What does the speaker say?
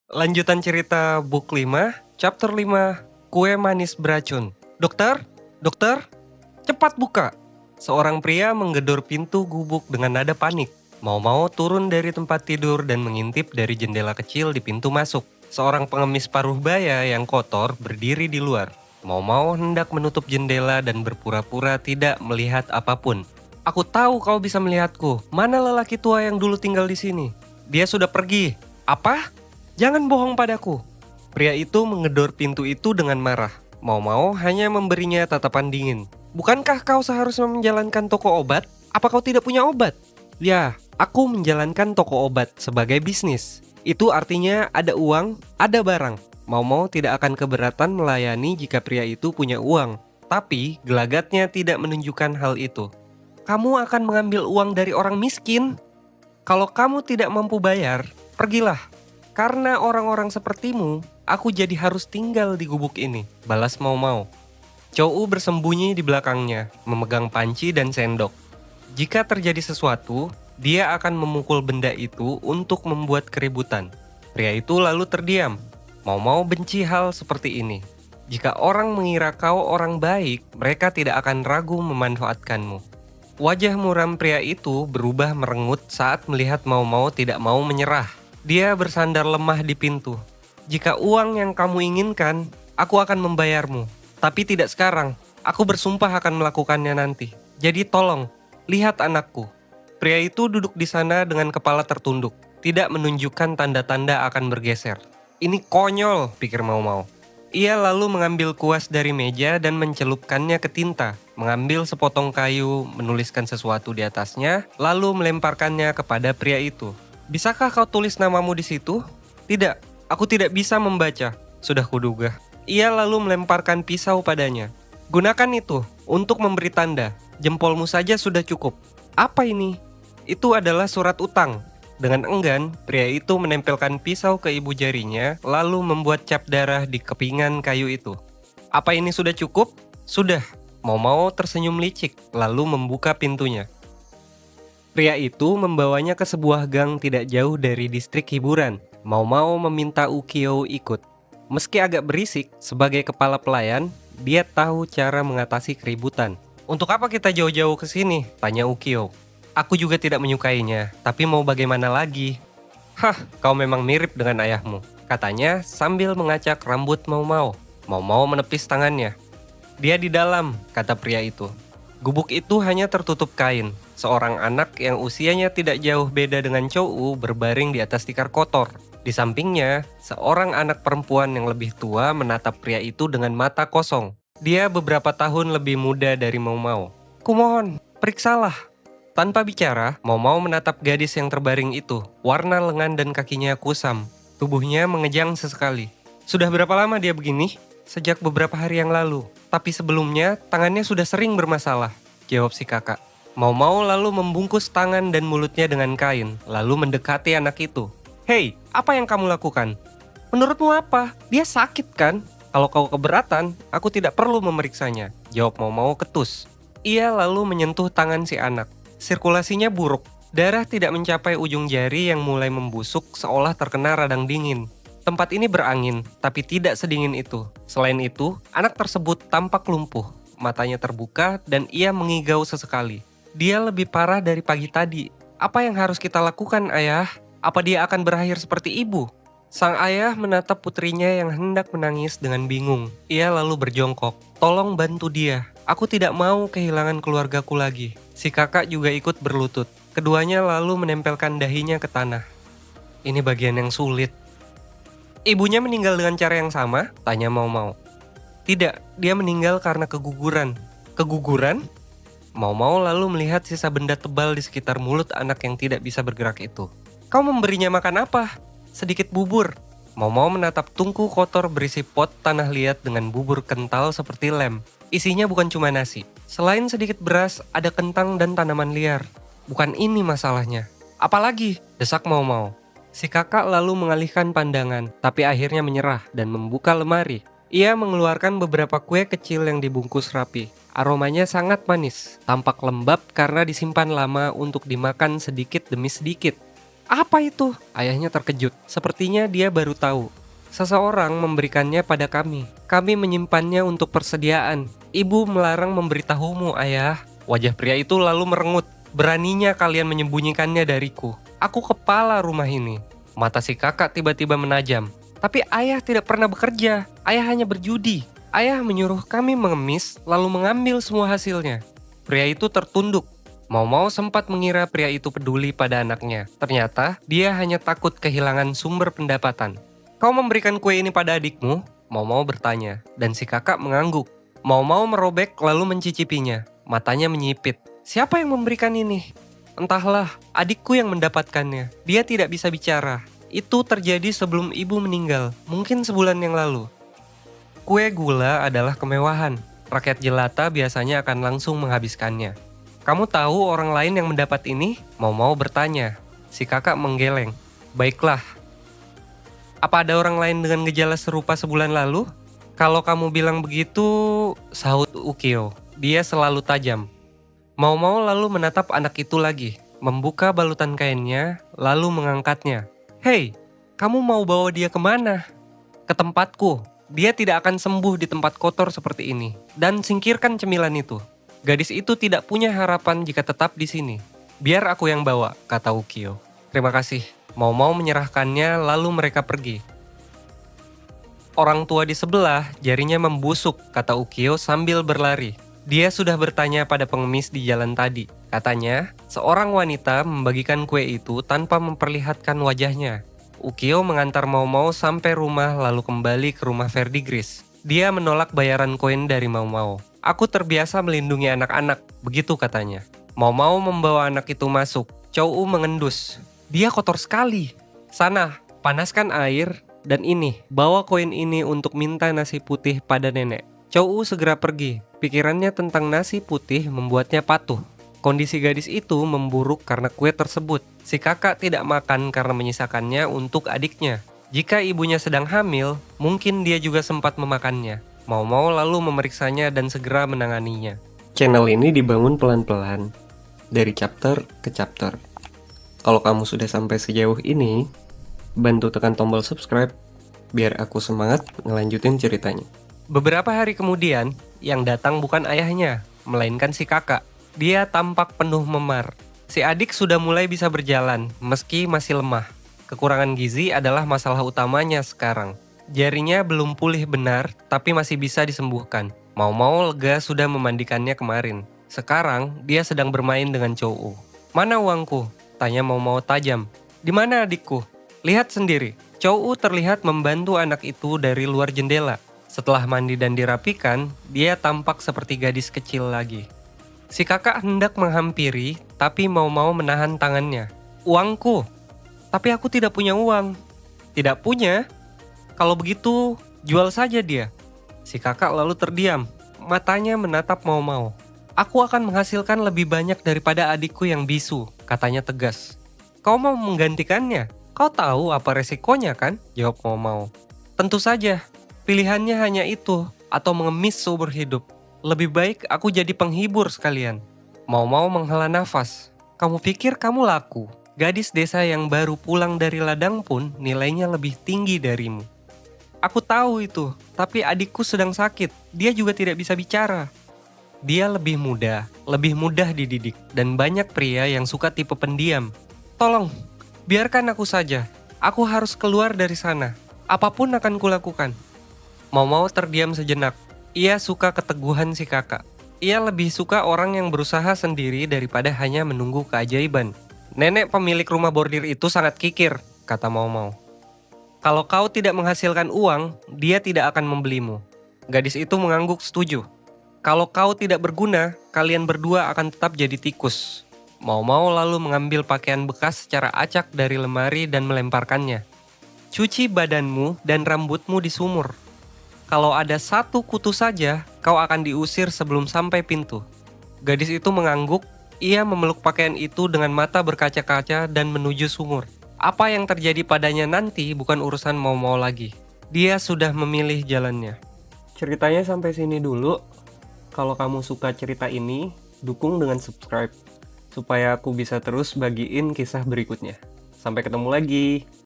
Lanjutan cerita book 5, chapter 5, Kue Manis Beracun. Dokter? Dokter? Cepat buka! Seorang pria menggedor pintu gubuk dengan nada panik. Mau-mau turun dari tempat tidur dan mengintip dari jendela kecil di pintu masuk. Seorang pengemis paruh baya yang kotor berdiri di luar. Mau-mau hendak menutup jendela dan berpura-pura tidak melihat apapun. Aku tahu kau bisa melihatku. Mana lelaki tua yang dulu tinggal di sini? Dia sudah pergi. Apa? Jangan bohong padaku. Pria itu menggedor pintu itu dengan marah. Mau-mau hanya memberinya tatapan dingin. Bukankah kau seharusnya menjalankan toko obat? Apa kau tidak punya obat? Ya, aku menjalankan toko obat sebagai bisnis. Itu artinya ada uang, ada barang. Mau-mau tidak akan keberatan melayani jika pria itu punya uang. Tapi gelagatnya tidak menunjukkan hal itu. Kamu akan mengambil uang dari orang miskin? Kalau kamu tidak mampu bayar, pergilah. Karena orang-orang sepertimu, aku jadi harus tinggal di gubuk ini, balas Mau-mau. Chou bersembunyi di belakangnya, memegang panci dan sendok. Jika terjadi sesuatu, dia akan memukul benda itu untuk membuat keributan. Pria itu lalu terdiam. Mau-mau benci hal seperti ini. Jika orang mengira kau orang baik, mereka tidak akan ragu memanfaatkanmu. Wajah muram pria itu berubah merengut saat melihat Mau-mau tidak mau menyerah. Dia bersandar lemah di pintu. Jika uang yang kamu inginkan, aku akan membayarmu. Tapi tidak sekarang. Aku bersumpah akan melakukannya nanti. Jadi tolong, lihat anakku. Pria itu duduk di sana dengan kepala tertunduk. Tidak menunjukkan tanda-tanda akan bergeser. Ini konyol, pikir Mau-mau. Ia lalu mengambil kuas dari meja dan mencelupkannya ke tinta. Mengambil sepotong kayu, menuliskan sesuatu di atasnya, lalu melemparkannya kepada pria itu. Bisakah kau tulis namamu di situ? Tidak, aku tidak bisa membaca. Sudah kuduga. Ia lalu melemparkan pisau padanya. Gunakan itu untuk memberi tanda. Jempolmu saja sudah cukup. Apa ini? Itu adalah surat utang. Dengan enggan, pria itu menempelkan pisau ke ibu jarinya, lalu membuat cap darah di kepingan kayu itu. Apa ini sudah cukup? Sudah. Mau-mau tersenyum licik, lalu membuka pintunya. Pria itu membawanya ke sebuah gang tidak jauh dari distrik hiburan. Mau-mau meminta Ukyo ikut. Meski agak berisik, sebagai kepala pelayan, dia tahu cara mengatasi keributan. Untuk apa kita jauh-jauh ke sini? Tanya Ukyo. Aku juga tidak menyukainya, tapi mau bagaimana lagi? Hah, kau memang mirip dengan ayahmu, katanya sambil mengacak rambut Mau-mau. Mau-mau menepis tangannya. Dia di dalam, kata pria itu. Gubuk itu hanya tertutup kain. Seorang anak yang usianya tidak jauh beda dengan Chou berbaring di atas tikar kotor. Di sampingnya, seorang anak perempuan yang lebih tua menatap pria itu dengan mata kosong. Dia beberapa tahun lebih muda dari Mau-mau. Kumohon, periksalah. Tanpa bicara, Mau-mau menatap gadis yang terbaring itu. Warna lengan dan kakinya kusam. Tubuhnya mengejang sesekali. Sudah berapa lama dia begini? Sejak beberapa hari yang lalu. Tapi sebelumnya, tangannya sudah sering bermasalah, jawab si kakak. Mau-mau lalu membungkus tangan dan mulutnya dengan kain, lalu mendekati anak itu. Hei, apa yang kamu lakukan? Menurutmu apa? Dia sakit kan? Kalau kau keberatan, aku tidak perlu memeriksanya, jawab Mau-mau ketus. Ia lalu menyentuh tangan si anak. Sirkulasinya buruk. Darah tidak mencapai ujung jari yang mulai membusuk seolah terkena radang dingin. Tempat ini berangin, tapi tidak sedingin itu. Selain itu, anak tersebut tampak lumpuh. Matanya terbuka dan ia mengigau sesekali. Dia lebih parah dari pagi tadi. Apa yang harus kita lakukan, ayah? Apa dia akan berakhir seperti ibu? Sang ayah menatap putrinya yang hendak menangis dengan bingung. Ia lalu berjongkok. Tolong bantu dia. Aku tidak mau kehilangan keluargaku lagi. Si kakak juga ikut berlutut. Keduanya lalu menempelkan dahinya ke tanah. Ini bagian yang sulit. Ibunya meninggal dengan cara yang sama? Tanya Mau-mau. Tidak, dia meninggal karena keguguran. Keguguran? Mau-mau lalu melihat sisa benda tebal di sekitar mulut anak yang tidak bisa bergerak itu. Kau memberinya makan apa? Sedikit bubur. Mau-mau menatap tungku kotor berisi pot tanah liat dengan bubur kental seperti lem. Isinya bukan cuma nasi. Selain sedikit beras, ada kentang dan tanaman liar. Bukan ini masalahnya. Apalagi? Desak Mau-mau. Si kakak lalu mengalihkan pandangan, tapi akhirnya menyerah dan membuka lemari. Ia mengeluarkan beberapa kue kecil yang dibungkus rapi. Aromanya sangat manis, tampak lembab karena disimpan lama untuk dimakan sedikit demi sedikit. Apa itu? Ayahnya terkejut. Sepertinya dia baru tahu. Seseorang memberikannya pada kami. Kami menyimpannya untuk persediaan. Ibu melarang memberitahumu, ayah. Wajah pria itu lalu merengut. Beraninya kalian menyembunyikannya dariku. Aku kepala rumah ini. Mata si kakak tiba-tiba menajam. Tapi ayah tidak pernah bekerja. Ayah hanya berjudi. Ayah menyuruh kami mengemis, lalu mengambil semua hasilnya. Pria itu tertunduk. Mau-mau sempat mengira pria itu peduli pada anaknya. Ternyata, dia hanya takut kehilangan sumber pendapatan. Kau memberikan kue ini pada adikmu? Mau-mau bertanya, dan si kakak mengangguk. Mau-mau merobek lalu mencicipinya. Matanya menyipit. Siapa yang memberikan ini? Entahlah, adikku yang mendapatkannya. Dia tidak bisa bicara. Itu terjadi sebelum ibu meninggal, mungkin sebulan yang lalu. Kue gula adalah kemewahan. Rakyat jelata biasanya akan langsung menghabiskannya. Kamu tahu orang lain yang mendapat ini? Mau-mau bertanya. Si kakak menggeleng. Baiklah. Apa ada orang lain dengan gejala serupa sebulan lalu? Kalau kamu bilang begitu, sahut Ukyo. Dia selalu tajam. Mau-mau lalu menatap anak itu lagi. Membuka balutan kainnya, lalu mengangkatnya. Hei, kamu mau bawa dia kemana? Ke tempatku. Dia tidak akan sembuh di tempat kotor seperti ini. Dan singkirkan cemilan itu. Gadis itu tidak punya harapan jika tetap di sini. Biar aku yang bawa, kata Ukyo. Terima kasih. Mau-mau menyerahkannya lalu mereka pergi. Orang tua di sebelah jarinya membusuk, kata Ukyo sambil berlari. Dia sudah bertanya pada pengemis di jalan tadi. Katanya, seorang wanita membagikan kue itu tanpa memperlihatkan wajahnya. Ukyo mengantar Mau-mau sampai rumah lalu kembali ke rumah Verdigris. Dia menolak bayaran koin dari Mau-mau. Aku terbiasa melindungi anak-anak, begitu katanya. Mau-mau membawa anak itu masuk. Chou mengendus. Dia kotor sekali. Sana, panaskan air, dan ini, bawa koin ini untuk minta nasi putih pada nenek. Chou segera pergi. Pikirannya tentang nasi putih membuatnya patuh. Kondisi gadis itu memburuk karena kue tersebut. Si kakak tidak makan karena menyisakannya untuk adiknya. Jika ibunya sedang hamil, mungkin dia juga sempat memakannya. Mau-mau lalu memeriksanya dan segera menanganinya. Channel ini dibangun pelan-pelan, dari chapter ke chapter. Kalau kamu sudah sampai sejauh ini, bantu tekan tombol subscribe, biar aku semangat ngelanjutin ceritanya. Beberapa hari kemudian, yang datang bukan ayahnya, melainkan si kakak. Dia tampak penuh memar. Si adik sudah mulai bisa berjalan, meski masih lemah. Kekurangan gizi adalah masalah utamanya sekarang. Jarinya belum pulih benar, tapi masih bisa disembuhkan. Mau-mau lega sudah memandikannya kemarin. Sekarang, dia sedang bermain dengan Chou. Mana uangku? Tanya Mau-mau tajam. Di mana adikku? Lihat sendiri. Chou terlihat membantu anak itu dari luar jendela. Setelah mandi dan dirapikan, dia tampak seperti gadis kecil lagi. Si kakak hendak menghampiri, tapi Mau-mau menahan tangannya. Uangku. Tapi aku tidak punya uang. Tidak punya? Kalau begitu, jual saja dia. Si kakak lalu terdiam. Matanya menatap Mau-mau. Aku akan menghasilkan lebih banyak daripada adikku yang bisu, katanya tegas. Kau mau menggantikannya? Kau tahu apa resikonya kan? Jawab Mau-mau. Tentu saja. Pilihannya hanya itu, atau mengemis seumur hidup. Lebih baik aku jadi penghibur sekalian. Mau-mau menghela nafas. Kamu pikir kamu laku? Gadis desa yang baru pulang dari ladang pun nilainya lebih tinggi darimu. Aku tahu itu, tapi adikku sedang sakit. Dia juga tidak bisa bicara. Dia lebih mudah dididik, dan banyak pria yang suka tipe pendiam. Tolong, biarkan aku saja. Aku harus keluar dari sana. Apapun akan kulakukan. Mau-mau terdiam sejenak. Ia suka keteguhan si kakak. Ia lebih suka orang yang berusaha sendiri daripada hanya menunggu keajaiban. Nenek pemilik rumah bordir itu sangat kikir, kata Mau-mau. Kalau kau tidak menghasilkan uang, dia tidak akan membelimu. Gadis itu mengangguk setuju. Kalau kau tidak berguna, kalian berdua akan tetap jadi tikus. Mau-mau lalu mengambil pakaian bekas secara acak dari lemari dan melemparkannya. Cuci badanmu dan rambutmu di sumur. Kalau ada satu kutu saja, kau akan diusir sebelum sampai pintu. Gadis itu mengangguk, ia memeluk pakaian itu dengan mata berkaca-kaca dan menuju sumur. Apa yang terjadi padanya nanti bukan urusan Mau-mau lagi. Dia sudah memilih jalannya. Ceritanya sampai sini dulu. Kalau kamu suka cerita ini, dukung dengan subscribe. Supaya aku bisa terus bagiin kisah berikutnya. Sampai ketemu lagi.